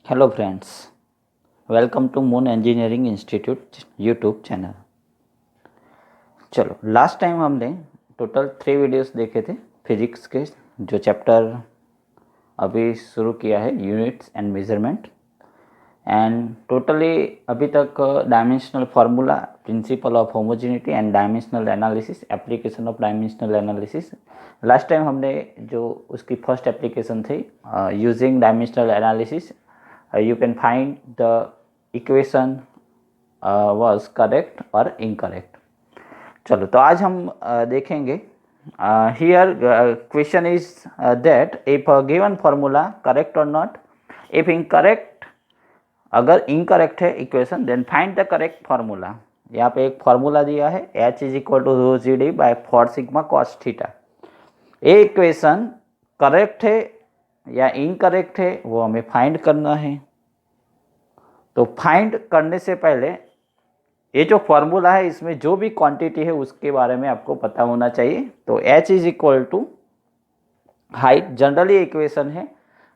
Hello friends, welcome to Moon engineering institute YouTube channel. चलो, last time हमने total 3 videos देखे थे physics के, जो चैप्टर अभी शुरू किया है, units and measurement. And totally अभी तक dimensional formula, principle of homogeneity and dimensional analysis, application of dimensional analysis. Last time हमने जो उसकी फर्स्ट एप्लीकेशन थी, using dimensional analysis you can find the equation was correct or incorrect। चलो, तो आज हम देखेंगे here question is that if a given formula correct or not, if incorrect, अगर incorrect है equation then find the correct formula। यहाँ पे एक फॉर्मूला दिया है h is equal to rho g d by 4 sigma cos theta. ये equation correct है या इनकरेक्ट है वो हमें फाइंड करना है। तो फाइंड करने से पहले ये जो फॉर्मूला है इसमें जो भी क्वांटिटी है उसके बारे में आपको पता होना चाहिए। तो h is equal to height, generally equation है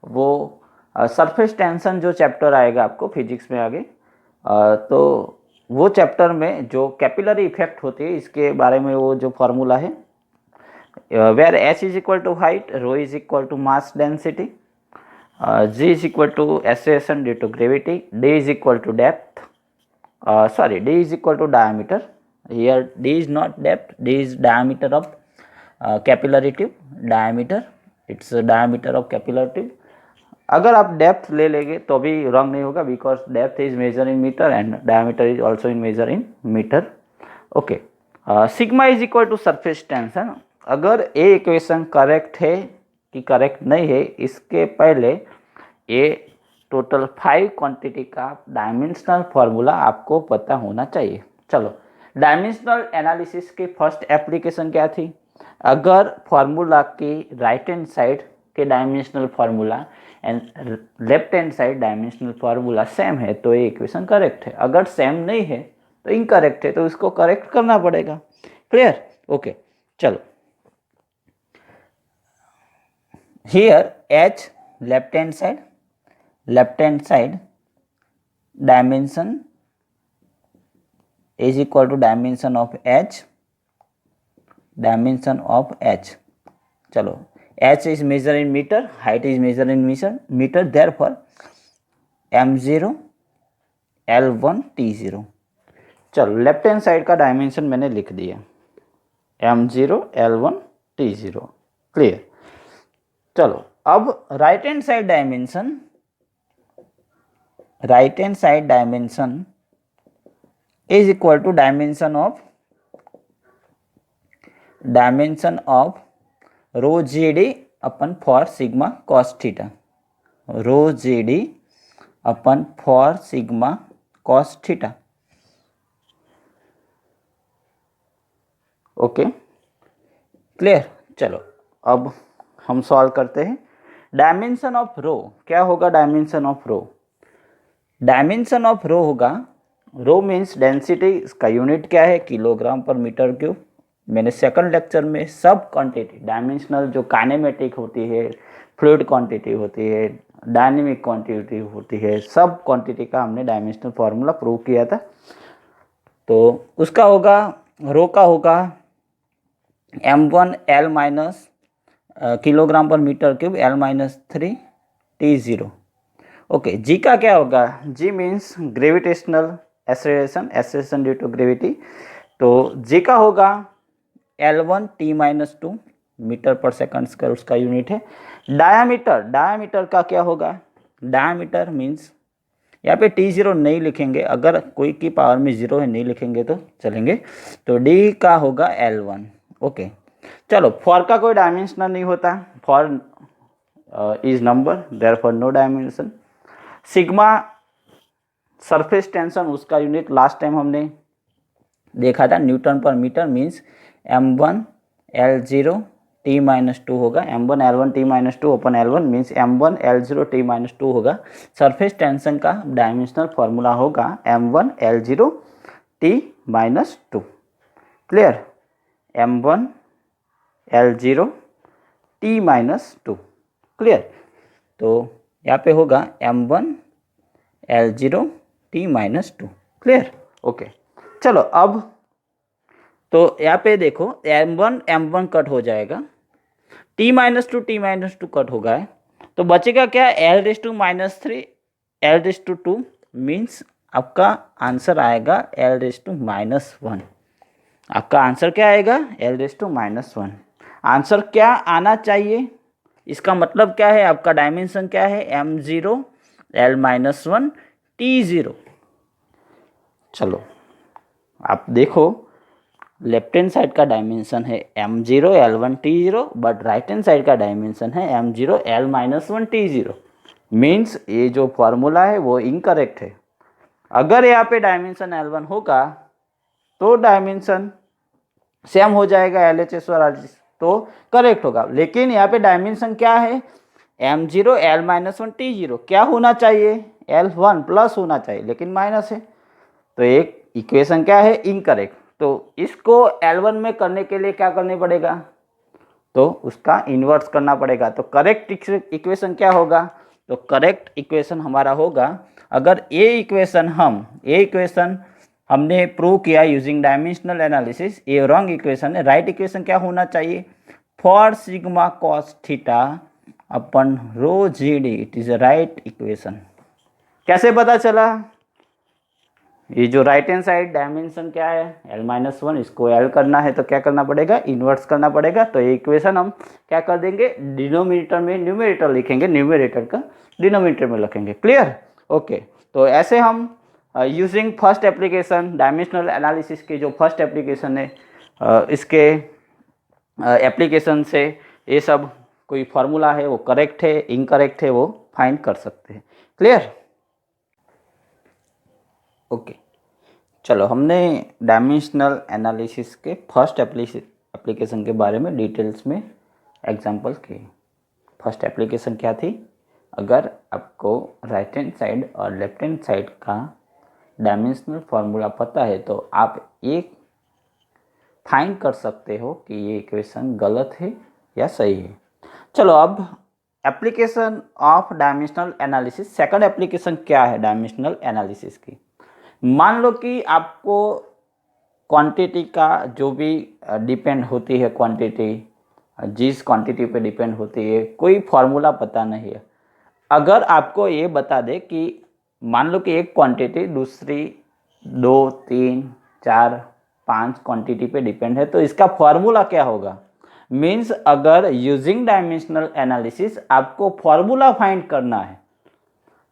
वो सरफेस टेंशन जो चैप्टर आएगा आपको फिजिक्स में आगे, तो वो चैप्टर में जो कैपिलरी इफेक्ट होती है इसके बारे में वो जो फॉर्मूला है, where h is equal to height, rho is equal to mass density, g is equal to acceleration due to gravity, d is equal to depth, d is equal to diameter. Here d is not depth, d is diameter of capillary tube, diameter, it's a diameter of capillary tube। अगर आप depth ले लेंगे तो भी wrong नहीं होगा, because depth is measure in metre and diameter is also in measure in metre. Okay, sigma is equal to surface tension. अगर ये इक्वेशन करेक्ट है कि करेक्ट नहीं है, इसके पहले ये टोटल 5 क्वांटिटी का डायमेंशनल फार्मूला आपको पता होना चाहिए। चलो, डायमेंशनल एनालिसिस की फर्स्ट एप्लीकेशन क्या थी? अगर फार्मूला की राइट हैंड साइड के dimensional formula and left hand side dimensional formula same है तो ये इक्वेशन करेक्ट है। अगर सेम नहीं है तो इनकरेक्ट है, तो इसको करेक्ट करना पड़ेगा। क्लियर? ओके, चलो। Here h left hand side dimension is equal to dimension of h, चलो, h is measured in meter, height is measured in meter, therefore m0 l1 t0। चलो, लेफ्ट हैंड साइड का dimension मैंने लिख दिया, m0 l1 t0। Clear? चलो, अब right hand side dimension is equal to dimension of rho g d upon 4 sigma cos theta, rho g d upon 4 sigma cos theta. Okay, clear? चलो, अब हम solve करते हैं। डायमेंशन ऑफ रो क्या होगा? Dimension of रो होगा, रो मीन्स डेंसिटी, इसका unit क्या है? किलोग्राम पर मीटर क्यूब। मैंने सेकंड लेक्चर में सब क्वांटिटी डायमेंशनल जो काइनेमेटिक होती है, फ्लूइड क्वांटिटी होती है, डायनेमिक क्वांटिटी होती है, सब क्वांटिटी का हमने डायमेंशनल फार्मूला प्रूव किया था। तो उसका होगा, रो का होगा m1 l माइनस किलोग्राम पर metre cube l-3 t0। Okay, G का क्या होगा? G means gravitational acceleration due to gravity. तो जी का होगा l1 t-2 मीटर पर सेकंड स्क्वायर, उसका यूनिट है। डायामीटर का क्या होगा? डायामीटर मीन्स यहाँ पे t0 नहीं लिखेंगे, अगर कोई की पावर में 0 है नहीं लिखेंगे तो चलेंगे। तो d का होगा l1। ओके, चलो, फॉर का कोई डायमेंशनल नहीं होता, four is number, therefore no dimension. Sigma surface tension, उसका यूनिट लास्ट टाइम हमने देखा था Newton per metre, means m1 l0 t-2 होगा। m1 l1 t-2 अपन l1 means m1 l0 t-2 होगा। सरफेस टेंशन का डायमेंशनल फार्मूला होगा m1 l0 t-2। Clear? m1 l0 t-2। Clear? तो यहाँ पे होगा m1 L0 T-2। Clear? Okay, चलो अब तो यहाँ पे देखो M1 कट हो जाएगा, T-2 कट होगा है, तो बचेगा क्या? L-3 L-2 मीन्स आपका आंसर आएगा L-1। आपका आंसर क्या आएगा? L-1। आंसर क्या आना चाहिए? इसका मतलब क्या है? आपका डायमेंशन क्या है? M0 L-1 T0। चलो आप देखो, लेफ्ट हैंड साइड का डायमेंशन है M0 L1 T0, but right hand side का डायमेंशन है M0 L-1 T0। मीन्स ये जो फॉर्मूला है वो इनकरेक्ट है। अगर यहाँ पे डायमेंशन L1 होगा तो डायमेंशन सेम हो जाएगा LHS और RHS, तो करेक्ट होगा। लेकिन यहाँ पे डायमेंशन क्या है? M0 L-1 T0। क्या होना चाहिए? L1 प्लस होना चाहिए, लेकिन माइनस है, तो एक इक्वेशन क्या है? इनकरेक्ट। तो इसको L1 में करने के लिए क्या करने पड़ेगा? तो उसका इन्वर्स करना पड़ेगा। तो करेक्ट इक्वेशन क्या होगा? तो करेक्ट इक्वेशन हमारा होगा, अगर ये इक्वेशन हमने प्रूव किया यूजिंग डायमेंशनल एनालिसिस, ये रॉन्ग इक्वेशन है। राइट इक्वेशन क्या होना चाहिए? Four sigma cos theta upon rho g d, it is a right equation. कैसे पता चला? ये जो राइट हैंड साइड डायमेंशन क्या है? L-1, इसको L करना है तो क्या करना पड़ेगा? इन्वर्स करना पड़ेगा। तो ये इक्वेशन हम क्या कर देंगे? डिनोमिनेटर में न्यूमरेटर लिखेंगे, न्यूमरेटर का डिनोमिनेटर में लिखेंगे। क्लियर? ओके, तो ऐसे हम using first application, dimensional analysis की जो फर्स्ट एप्लीकेशन है, इसके एप्लीकेशन से ये सब कोई फार्मूला है वो करेक्ट है इनकरेक्ट है वो फाइंड कर सकते हैं। क्लियर? ओके, चलो हमने डायमेंशनल एनालिसिस के फर्स्ट एप्लीकेशन के बारे में डिटेल्स में एग्जांपल किए। फर्स्ट एप्लीकेशन क्या थी? अगर आपको राइट हैंड साइड और लेफ्ट हैंड साइड का डायमेंशनल फार्मूला पता है तो आप एक फाइंड कर सकते हो कि ये इक्वेशन गलत है या सही है। चलो अब application of dimensional analysis, second application क्या है डायमेंशनल एनालिसिस की? मान लो कि आपको क्वांटिटी का जो भी डिपेंड होती है, क्वांटिटी जिस क्वांटिटी पे डिपेंड होती है, कोई फार्मूला पता नहीं है। अगर आपको ये बता दे कि मान लो कि एक क्वांटिटी दूसरी 2 3 4 5 क्वांटिटी पे डिपेंड है, तो इसका फार्मूला क्या होगा? मीन्स अगर यूजिंग डायमेंशनल एनालिसिस आपको फार्मूला फाइंड करना है,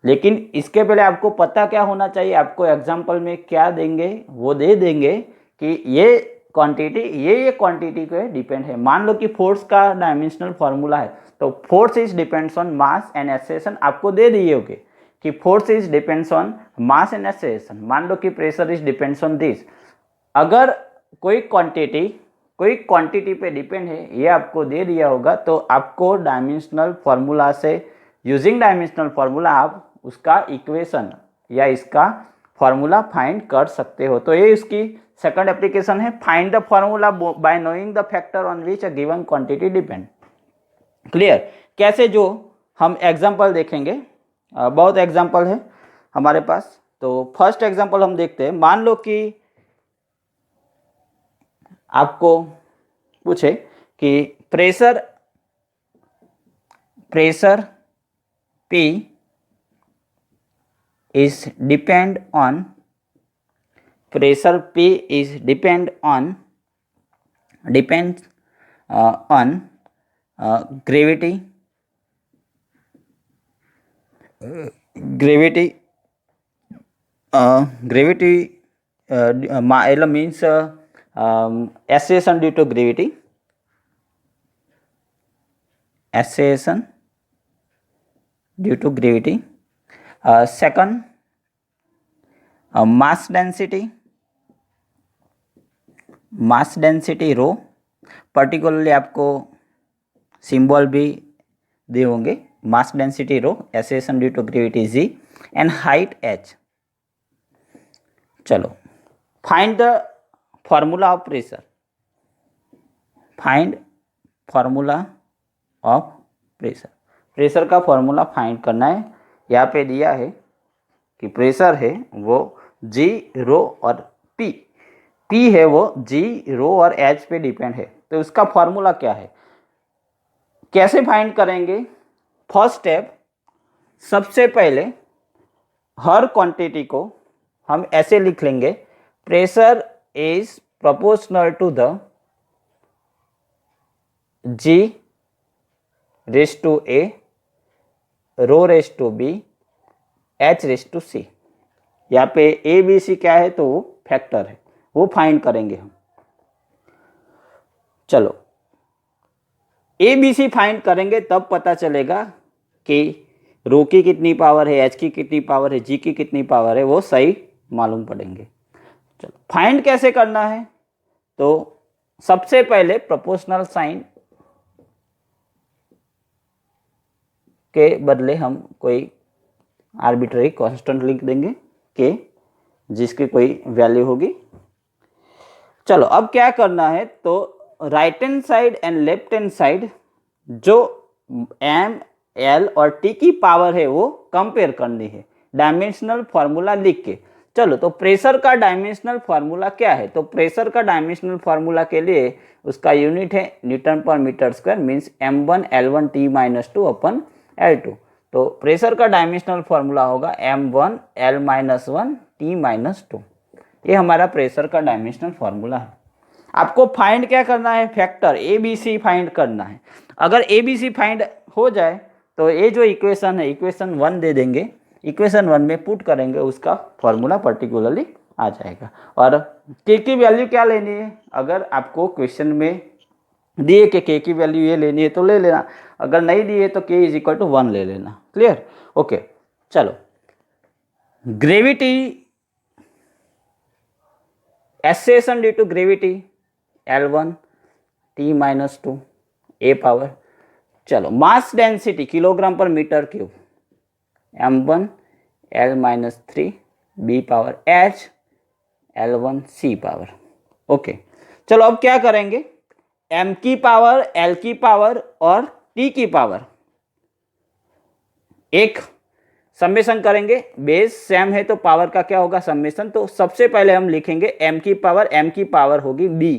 लेकिन इसके पहले आपको पता क्या होना चाहिए? आपको एग्जाम्पल में क्या देंगे? वो दे देंगे कि ये क्वांटिटी ये क्वांटिटी पे डिपेंड है। मान लो कि फोर्स का डायमेंशनल फार्मूला है, तो force is depends on mass and acceleration आपको दे दिए होंगे कि force is depends on mass and acceleration. मान लो कि pressure is depends on this. अगर कोई क्वांटिटी पे डिपेंड है, ये आपको दे दिया होगा, तो आपको डायमेंशनल फार्मूला से, यूजिंग डायमेंशनल फार्मूला आप उसका इक्वेशन या इसका फार्मूला फाइंड कर सकते हो। तो ये इसकी सेकंड एप्लीकेशन है, find the formula by knowing the factor on which a given quantity depend. Clear? कैसे? जो हम एग्जांपल देखेंगे, बहुत एग्जांपल है हमारे पास। तो फर्स्ट एग्जांपल हम देखते हैं। मान लो कि आपको पूछे कि pressure P is depend on depends on gravity means acceleration due to gravity, second mass density rho, particularly आपको सिंबल भी दिए होंगे, mass density rho, acceleration due to gravity g, and height h। चलो find the formula of pressure. Find formula of pressure, pressure का formula find करना है। यहाँ पे दिया है कि प्रेशर है वो जी, रो और पी, पी है वो जी, रो और एच पे डिपेंड है। तो उसका फॉर्मूला क्या है, कैसे फाइंड करेंगे? फर्स्ट स्टेप, सबसे पहले हर क्वांटिटी को हम ऐसे लिख लेंगे, pressure is proportional to the g raise to A, rho raise to B, H raise to C. यहाँ पे ए बी सी क्या है, तो वो फैक्टर है, वो फाइंड करेंगे हम। चलो ए बी सी फाइंड करेंगे तब पता चलेगा कि रो की कितनी पावर है, एच की कितनी पावर है, जी की कितनी पावर है, वो सही मालूम पड़ेंगे। चलो फाइंड कैसे करना है, तो सबसे पहले प्रोपोर्शनल साइन के बदले हम कोई आर्बिट्ररी कांस्टेंट लिख देंगे के, जिसकी कोई वैल्यू होगी। चलो अब क्या करना है, तो right hand side and left hand side जो एम, एल और टी की पावर है वो कंपेयर करनी है डायमेंशनल फार्मूला लिख के। चलो तो प्रेशर का डायमेंशनल फार्मूला क्या है, तो प्रेशर का डायमेंशनल फार्मूला के लिए उसका यूनिट है newton per metre square, means m1 L1 T - 2 upon L2। तो प्रेशर का डायमेंशनल फार्मूला होगा m1 L - 1 T - 2। ये हमारा प्रेशर का डायमेंशनल फार्मूला है। आपको फाइंड क्या करना है, factor a b c find करना है। अगर ए बी सी फाइंड हो जाए तो ये जो इक्वेशन है, इक्वेशन 1 दे देंगे, इक्वेशन 1 में पुट करेंगे, उसका फॉर्मूला पर्टिकुलरली आ जाएगा। और के की वैल्यू क्या लेनी है, अगर आपको क्वेश्चन में दिए कि के की वैल्यू ये लेनी है तो ले लेना, अगर नहीं दिए तो के इज इक्वल टू 1 ले लेना। क्लियर? ओके। चलो gravity, acceleration due to gravity L1 T - 2 a power. चलो मास डेंसिटी किलोग्राम पर metre cube m1 L - 3 B power H L1 C power. Okay चलो अब क्या करेंगे, m की पावर, L की पावर और T की पावर एक समेशन करेंगे, बेस सेम है तो पावर का क्या होगा, समेशन। तो सबसे पहले हम लिखेंगे m की पावर होगी b,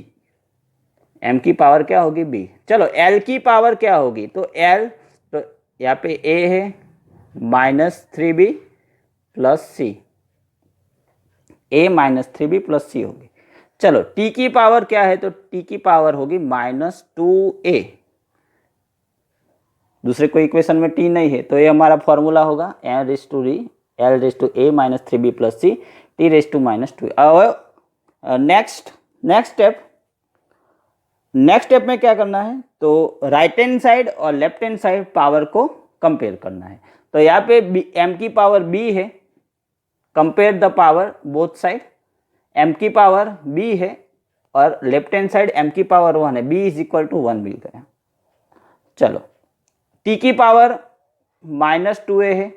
m की पावर क्या होगी b। चलो l की पावर क्या होगी, तो l, तो यहाँ पे a है -3b plus c, a -3b plus c होगी। चलो t की पावर क्या है, तो t की पावर होगी -2a। दूसरे कोई इक्वेशन में t नहीं है तो ये हमारा फॉर्मूला होगा l raise to a -3b plus c t raise to -2। और नेक्स्ट स्टेप में क्या करना है, तो राइट हैंड साइड और लेफ्ट हैंड साइड पावर को कंपेयर करना है। तो यहाँ पे m की पावर b है, compare the power both side, m की पावर b है और लेफ्ट हैंड साइड m की पावर 1 है, b इज इक्वल टू 1 मिल गया। चलो t की पावर -2a है,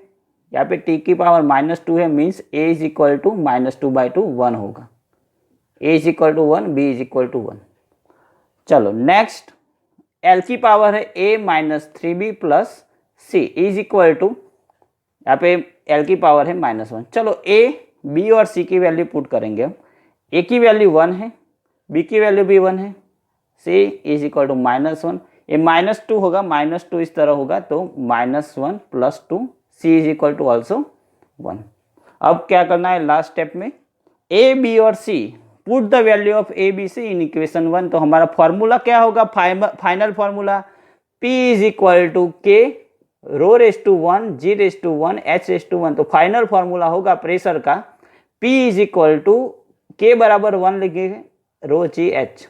यहाँ पे t की पावर -2 है, means a is equal to -2/2 1 होगा, a is equal to 1, b is equal to 1। चलो नेक्स्ट l की पावर है a -3b plus c is equal to, यहाँ पे l की पावर है -1। चलो a, b और c की वैल्यू पुट करेंगे हम, a की वैल्यू 1 है, b की वैल्यू भी 1 है, c इज इक्वल टू -1, ये -2 होगा, -2 इस तरह होगा तो -1 plus 2, c is equal to also 1। अब क्या करना है लास्ट स्टेप में, a, b और c, put the value of a, b, c in equation 1। तो हमारा फॉर्मूला क्या होगा, final formula p is equal to k rho raise to 1 g raise to 1 h raise to 1। तो final formula होगा pressure का p is equal to k बराबर 1 लिखेंगे rho g H,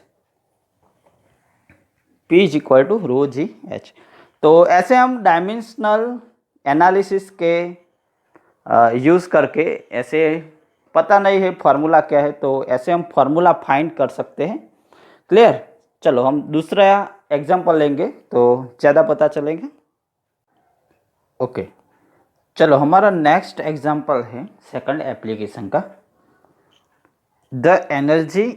p is equal to rho g H. तो ऐसे हम dimensional analysis के use करके, ऐसे पता नहीं है फार्मूला क्या है तो ऐसे हम फार्मूला फाइंड कर सकते हैं। क्लियर? चलो हम दूसरा एग्जांपल लेंगे तो ज़्यादा पता चलेगा। ओके चलो हमारा नेक्स्ट एग्जांपल है सेकंड एप्लीकेशन का। The energy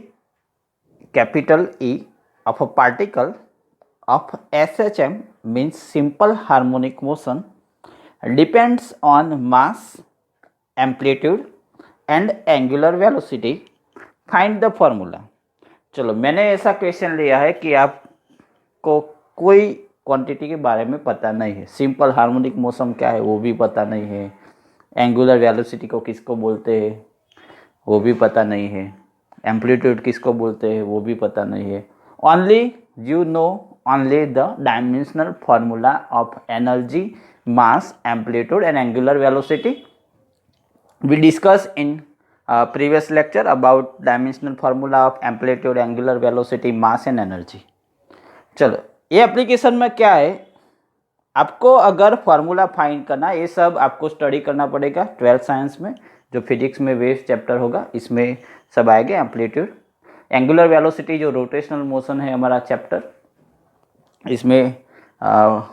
capital E of a particle of SHM means simple harmonic motion depends on mass amplitude and angular velocity, find the formula. चलो मैंने ऐसा क्वेश्चन लिया है कि आपको कोई क्वांटिटी के बारे में पता नहीं है, सिंपल हार्मोनिक मोशन क्या है वो भी पता नहीं है, एंगुलर वेलोसिटी को किसको बोलते हैं वो भी पता नहीं है, एम्पलीट्यूड किसको बोलते हैं वो भी पता नहीं है। Only you know only the dimensional formula of energy, mass, amplitude and angular velocity. We discuss in previous lecture about dimensional formula of amplitude, angular velocity, mass and energy। चलो ये एप्लीकेशन में क्या है, आपको अगर फार्मूला फाइंड करना, ये सब आपको स्टडी करना पड़ेगा 12th साइंस में, जो फिजिक्स में वेव चैप्टर होगा इसमें सब आएंगे। एम्पलीट्यूड, एंगुलर वेलोसिटी जो रोटेशनल मोशन है हमारा चैप्टर, इसमें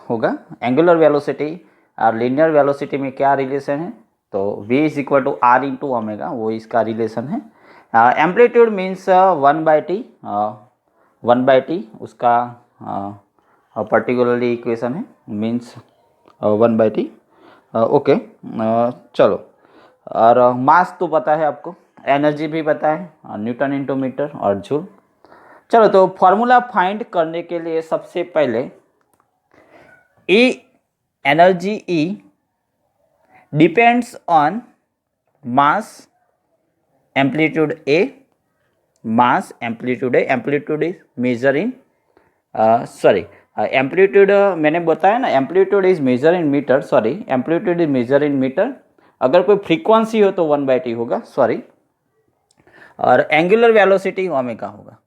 होगा। एंगुलर वेलोसिटी और लीनियर वेलोसिटी में क्या रिलेशन है, तो v is equal to r into omega, वो इसका रिलेशन है। एम्पलीट्यूड मीन्स 1/t, उसका पर्टिकुलरली इक्वेशन है, मीन्स 1/t। ओके चलो, और मास तो पता है आपको, एनर्जी भी पता है, न्यूटन इंटू मीटर और जूल। चलो तो फॉर्मूला फाइंड करने के लिए सबसे पहले E energy E depends on mass, amplitude A, mass, amplitude A, amplitude is measure in amplitude मैंने बताया ना, amplitude is measure in meter, amplitude is measure in meter। अगर कोई फ्रीक्वेंसी हो तो 1/t होगा, और एंगुलर वेलोसिटी ओमेगा होगा।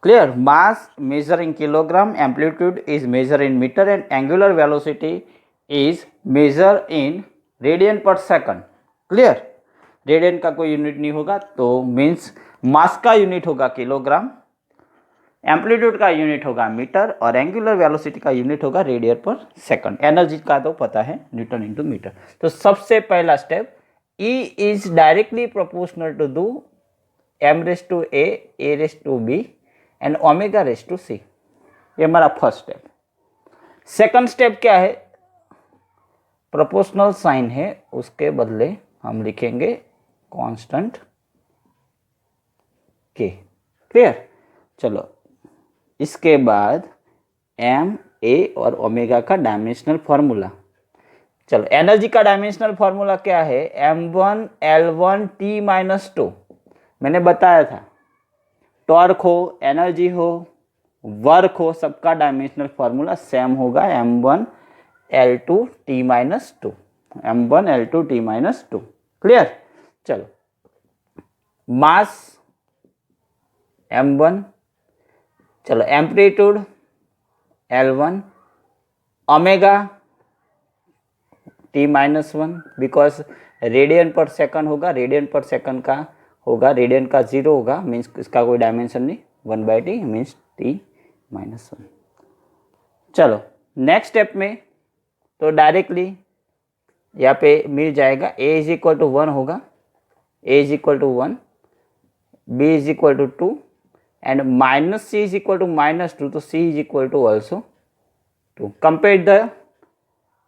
Clear, mass measure in kilogram, amplitude is measure in metre and angular velocity is measure in radian per second. Clear, radian का कोई unit नहीं होगा, तो मीन्स मास का यूनिट होगा किलोग्राम, एम्पलीट्यूड का यूनिट होगा मीटर और एंगुलर वेलोसिटी का यूनिट होगा रेडियन पर सेकंड। एनर्जी का तो पता है, न्यूटन इंटू मीटर। तो सबसे पहला step, E is directly proportional to दो m⁻A⁻B एंड ω⁻C। ये हमारा फर्स्ट स्टेप। सेकंड स्टेप क्या है, प्रोपोर्शनल साइन है, उसके बदले हम लिखेंगे कांस्टेंट K। क्लियर, चलो इसके बाद M, A और ओमेगा का डायमेंशनल फार्मूला। चलो एनर्जी का डायमेंशनल फार्मूला क्या है, m1L1T-2। मैंने बताया था, टॉर्क हो, एनर्जी हो, वर्क हो, सबका डायमेंशनल फार्मूला सेम होगा, m1L2T-2, m1L2T-2। क्लियर, चलो मास m1, चलो amplitude L1, omega T-1, because radian per second होगा, रेडियन पर सेकंड का होगा, रेडियन का 0 होगा, मीन्स इसका कोई डायमेंशन नहीं, 1/t मीन्स T-1। चलो नेक्स्ट स्टेप में तो डायरेक्टली यहाँ पे मिल जाएगा, A इज इक्वल टू 1 होगा, A is equal to 1, B is equal to 2 and -C is equal to -2, तो C is equal to also 2। Compare the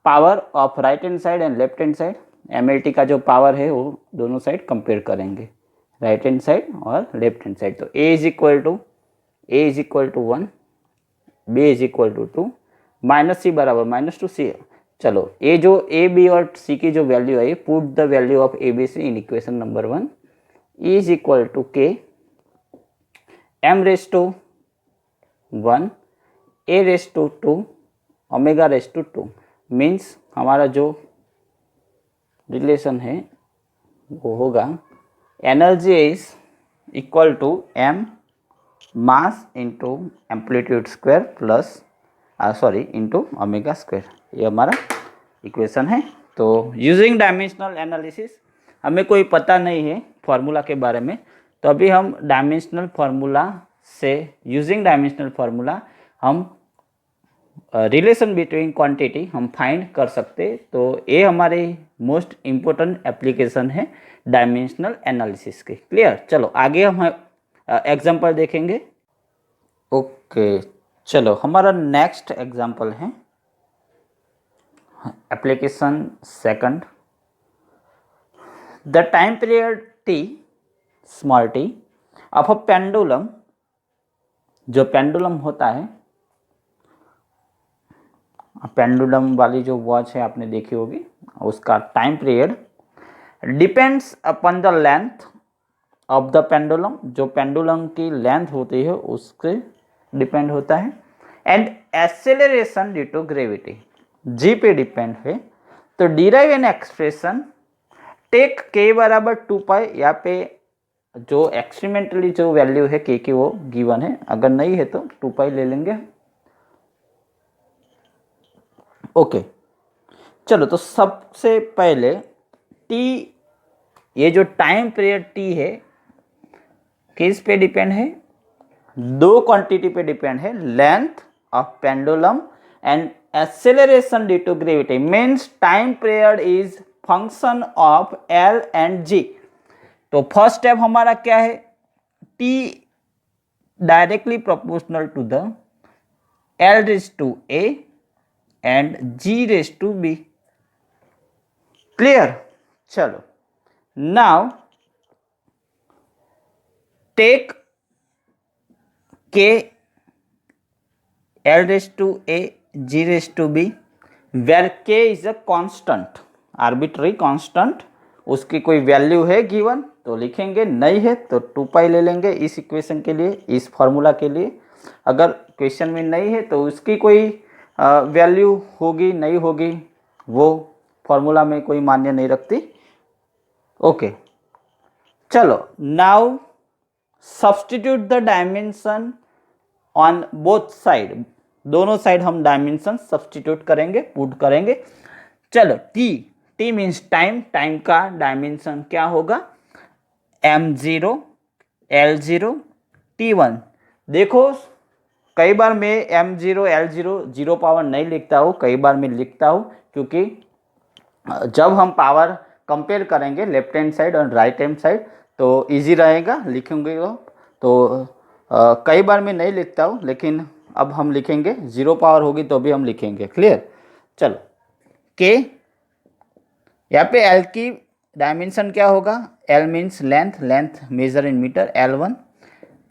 power of right hand side and left hand side. MLT का जो power है वो दोनों side compare करेंगे, right hand side और left hand side. तो A is equal to 1, B is equal to 2, -C बराबर -2C। चलो ये जो A, B और C की जो वैल्यू है, put the value of ABC in equation number 1। E is equal to K m⁻1 A⁻2 ω⁻2, means हमारा जो रिलेशन है वो होगा energy is equal to m mass into amplitude square plus into omega square. ये हमारा equation है। तो using dimensional analysis, हमें कोई पता नहीं है फार्मूला के बारे में, तो अभी हम डायमेंशनल फार्मूला से, यूजिंग डायमेंशनल फार्मूला हम रिलेशन बिटवीन क्वांटिटी हम फाइंड कर सकते। तो ये हमारे मोस्ट इम्पोर्टेंट एप्लीकेशन है डायमेंशनल एनालिसिस के। क्लियर, चलो आगे हम एग्जांपल देखेंगे। ओके चलो, हमारा नेक्स्ट एग्जांपल है application second. The time period T small T of a pendulum, जो पेंडुलम होता है, पेंडुलम वाली जो वॉच है आपने देखी होगी, उसका time period depends upon the length of the pendulum, जो पेंडुलम की लेंथ होती है उससे डिपेंड होता है, and acceleration due to gravity, g पे डिपेंड है। तो डिराइव एन एक्सप्रेशन टेक के बराबर 2 पाई, यहाँ पे जो एक्सपेरिमेंटली जो वैल्यू है के की वो गिवन है, अगर नहीं है तो 2 पाई ले लेंगे। ओके चलो, तो सबसे पहले टी, ये जो टाइम पीरियड टी है किस पे डिपेंड है, दो क्वांटिटी पे डिपेंड है, length of pendulum and acceleration due to gravity, means time period is function of L and g. तो फर्स्ट स्टेप हमारा क्या है, T directly proportional to the L raise to A and g raise to B. Clear? चलो, now take K L raised to A, G raised to B, where K is a constant, arbitrary constant, उसकी कोई value है given तो लिखेंगे, नहीं है तो 2 पाई ले लेंगे इस इक्वेशन के लिए, इस फॉर्मूला के लिए। अगर क्वेश्चन में नहीं है तो उसकी कोई वैल्यू होगी नहीं होगी, वो फॉर्मूला में कोई मान्य नहीं रखती। ओके चलो, now substitute the dimension on both side, दोनों साइड हम डायमेंशन सब्स्टिट्यूट करेंगे, पुट करेंगे। चलो, टी मीन्स टाइम, टाइम का डायमेंशन क्या होगा, m0 l0 t1। देखो कई बार मैं m0 l0 जीरो पावर नहीं लिखता हूँ, कई बार मैं लिखता हूँ, क्योंकि जब हम पावर कंपेयर करेंगे लेफ्ट हैंड साइड और राइट हैंड साइड तो इजी रहेगा लिखेंगे। तो कई बार मैं नहीं लिखता हूँ, लेकिन अब हम लिखेंगे, जीरो पावर होगी तो भी हम लिखेंगे। क्लियर? चलो, के, यहाँ पे एल की डायमेंशन क्या होगा, L means length, length measure in metre, L1।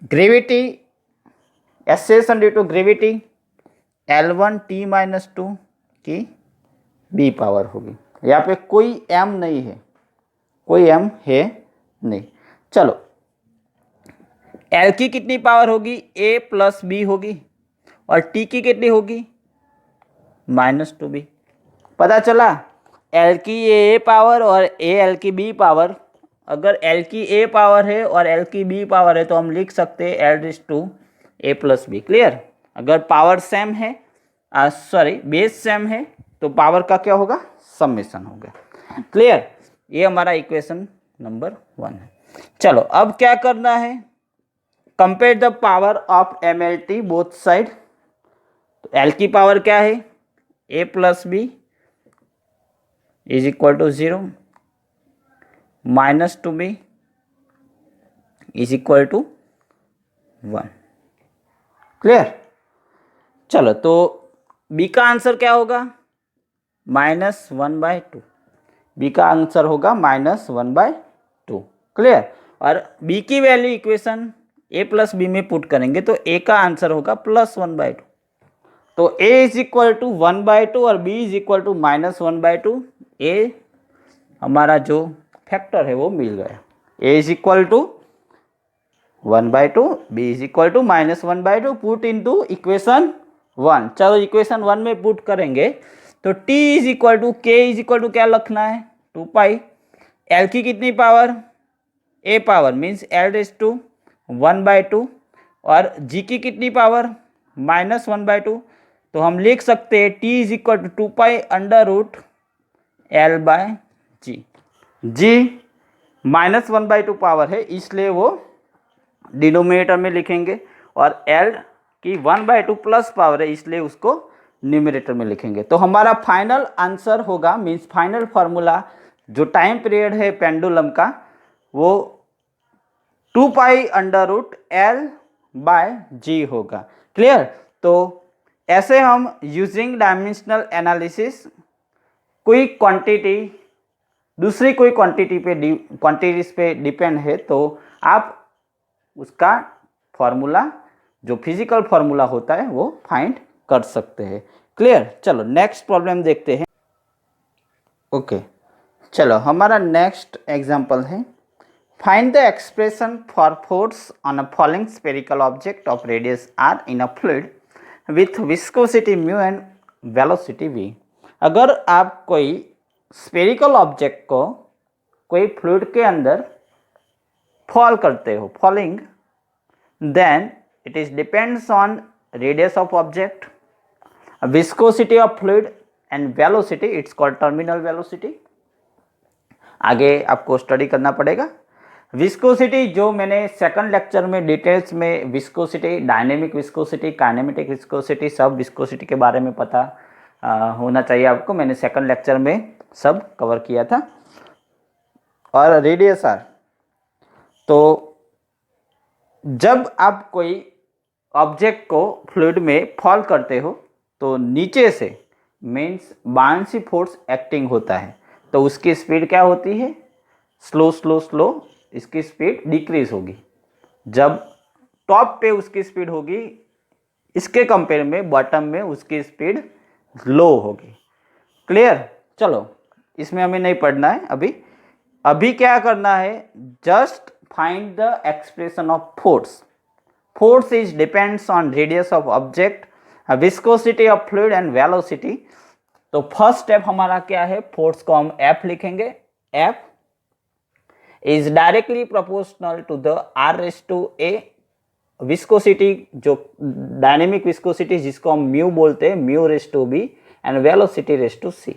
Gravity, acceleration due to gravity, L1 T-2 की बी पावर होगी। यहाँ पे कोई m नहीं है, कोई m है नहीं। चलो, L की कितनी पावर होगी, a प्लस बी होगी, और T की कितनी होगी, -2b। पता चला, L की a पावर और L की b पावर, अगर L की a पावर है और L की b पावर है तो हम लिख सकते हैं L⁴ a plus b. Clear? अगर पावर सेम है, बेस सेम है तो पावर का क्या होगा, समेशन होगा। क्लियर? ये हमारा इक्वेशन नंबर 1 है। चलो, अब क्या करना है, compare the power of MLT both side. तो L की पावर क्या है, a plus b is equal to 0, -2b is equal to 1। Clear? चलो, तो b का आंसर क्या होगा, -1/2। b का आंसर होगा -1/2। क्लियर? और b की value equation a plus b में पुट करेंगे तो a का आंसर होगा +1/2। तो a इज इक्वल टू 1/2 और b is equal to -1/2। a हमारा जो फैक्टर है वो मिल गया, a is equal to 1/2, b is equal to -1/2, put into equation 1। चलो, इक्वेशन 1 में पुट करेंगे तो t is equal to k is equal to क्या रखना है, 2 पाई। L की कितनी power, a power means L⁴1/2, और g की कितनी पावर, -1/2। तो हम लिख सकते हैं t is equal to 2π√L/g। g -1/2 power है, इसलिए वो डिनोमिनेटर में लिखेंगे, और L की 1/2 प्लस पावर है, इसलिए उसको न्यूमरेटर में लिखेंगे। तो हमारा फाइनल आंसर होगा, मीन्स फाइनल फार्मूला जो टाइम पीरियड है पेंडुलम का, वो 2π√L/g होगा। क्लियर? तो ऐसे हम यूजिंग डायमेंशनल एनालिसिस कोई क्वांटिटी दूसरी कोई क्वांटिटीज पे डिपेंड है तो आप उसका फॉर्मूला जो फिजिकल फॉर्मूला होता है वो फाइंड कर सकते हैं। क्लियर। चलो नेक्स्ट प्रॉब्लम देखते हैं। ओके चलो हमारा नेक्स्ट एग्जांपल है find the expression for force on a falling spherical object of radius r in a fluid with viscosity mu and velocity v. अगर आप कोई स्फेरिकल ऑब्जेक्ट को कोई फ्लूइड के अंदर फॉल करते हो, falling, then it is depends on radius of object, viscosity of fluid and velocity, it's called terminal velocity। आगे आपको स्टडी करना पड़ेगा। विस्कोसिटी जो मैंने सेकंड लेक्चर में डिटेल्स में viscosity, dynamic viscosity, kinematic viscosity, सब विस्कोसिटी के बारे में पता होना चाहिए आपको। मैंने सेकंड लेक्चर में सब कवर किया था। और रेडियस आर, तो जब आप कोई ऑब्जेक्ट को फ्लूइड में फॉल करते हो तो नीचे से मीन्स बाउंसी फोर्स एक्टिंग होता है, तो उसकी स्पीड क्या होती है? स्लो स्लो स्लो इसकी स्पीड डिक्रीज होगी। जब टॉप पे उसकी स्पीड होगी, इसके कंपेयर में बॉटम में उसकी स्पीड लो होगी। क्लियर। चलो इसमें हमें नहीं पढ़ना है अभी क्या करना है, just find the expression of force. Force is depends on radius of object, viscosity of fluid and velocity। तो फर्स्ट स्टेप हमारा क्या है, फोर्स को हम F लिखेंगे। F is directly proportional to the R raised to A viscosity, जो dynamic viscosity जिसको हम म्यू बोलते हैं, mu raised to B and velocity raised to C.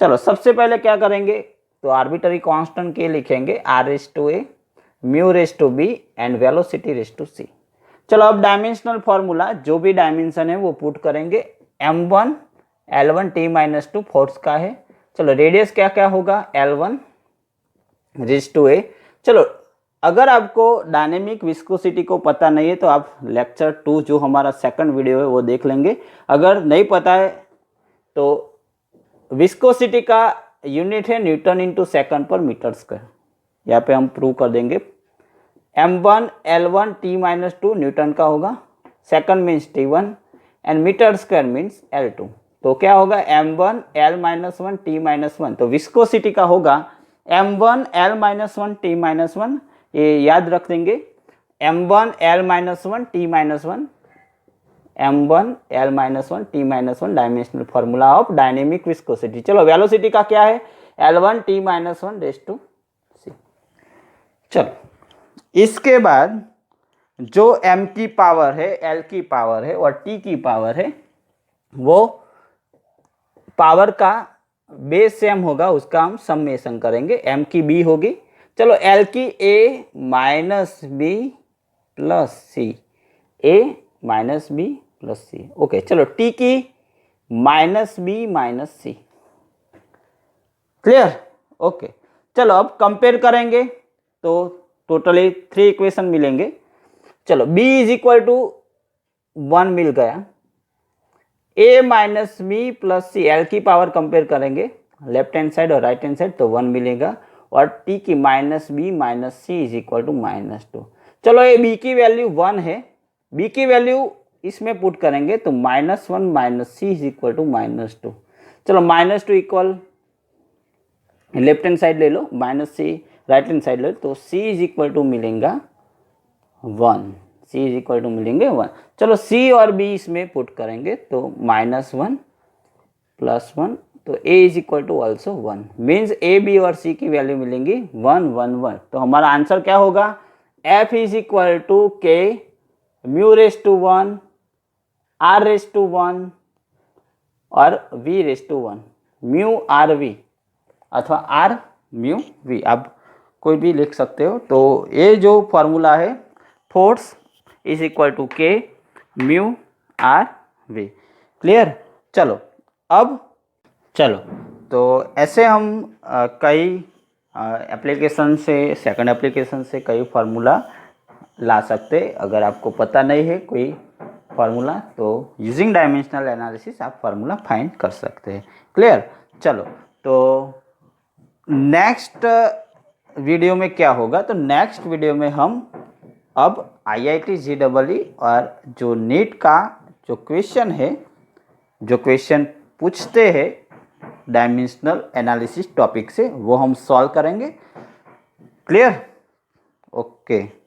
चलो सबसे पहले क्या करेंगे, तो आर्बिट्ररी कांस्टेंट के लिखेंगे, R raised to A, mu raised to B and velocity raised to C. चलो अब डायमेंशनल फॉर्मूला, जो भी डायमेंशन है वो पुट करेंगे। m1 L1 T-2 फोर्स का है। चलो रेडियस क्या क्या होगा, L1 रेस्ट टू ए। चलो अगर आपको डायनेमिक विस्कोसिटी को पता नहीं है तो आप लेक्चर 2 जो हमारा सेकंड वीडियो है वो देख लेंगे। अगर नहीं पता है तो विस्कोसिटी का यूनिट है न्यूटन इंटू सेकंड पर मीटर स्क्वायर। यहाँ पे हम प्रूव कर देंगे। m1 L1 T-2 न्यूटन का होगा, second means T1 and metre square means L2। तो क्या होगा, m1 L-1 T-1। तो विस्कोसिटी का होगा m1 L-1 T-1, ये याद रख देंगे। m1 L-1 T-1, m1 L-1 T-1 dimensional formula of dynamic viscosity. चलो वेलोसिटी का क्या है, L1 T-1 rest to C. चलो इसके बाद जो m की पावर है, l की पावर है और t की पावर है, वो पावर का बेस सेम होगा, उसका हम समेशन करेंगे। m की b होगी, चलो l की a minus b plus c, a minus b plus c. Okay चलो t की minus b minus c. Clear. Okay चलो अब कंपेयर करेंगे तो टोटली 3 इक्वेशन मिलेंगे। चलो b इज इक्वल टू 1 मिल गया, a minus b plus c, L की पावर कंपेयर करेंगे लेफ्ट हैंड साइड और राइट हैंड साइड तो 1 मिलेगा, और t की minus b minus c is equal to -2। चलो ये b की वैल्यू 1 है, b की वैल्यू इसमें पुट करेंगे तो -1 minus c is equal to -2। चलो -2 इक्वल लेफ्ट हैंड साइड ले लो, minus c right hand side ले लो, तो c इज इक्वल टू मिलेगा 1, c इज इक्वल टू मिलेंगे 1। चलो c और b इसमें पुट करेंगे तो -1 प्लस 1, तो a is equal to also 1, means a b और c की वैल्यू मिलेंगी 1 1 1। तो हमारा आंसर क्या होगा, f is equal to k mu raise to 1 r raise to 1 और v raise to 1, mu r v अथवा r म्यू v, आप कोई भी लिख सकते हो। तो ये जो फॉर्मूला है, फोर्स इज इक्वल टू के म्यू आर वी। क्लियर। चलो अब चलो तो ऐसे हम कई एप्लीकेशन से, सेकंड एप्लीकेशन से कई फार्मूला ला सकते। अगर आपको पता नहीं है कोई फार्मूला तो यूजिंग डायमेंशनल एनालिसिस आप फार्मूला फाइंड कर सकते हैं। क्लियर। चलो तो नेक्स्ट वीडियो में क्या होगा, तो नेक्स्ट वीडियो में हम अब IIT JEE और जो नीट का जो क्वेश्चन है, जो क्वेश्चन पूछते हैं डायमेंशनल एनालिसिस टॉपिक से, वो हम सॉल्व करेंगे। क्लियर? ओके।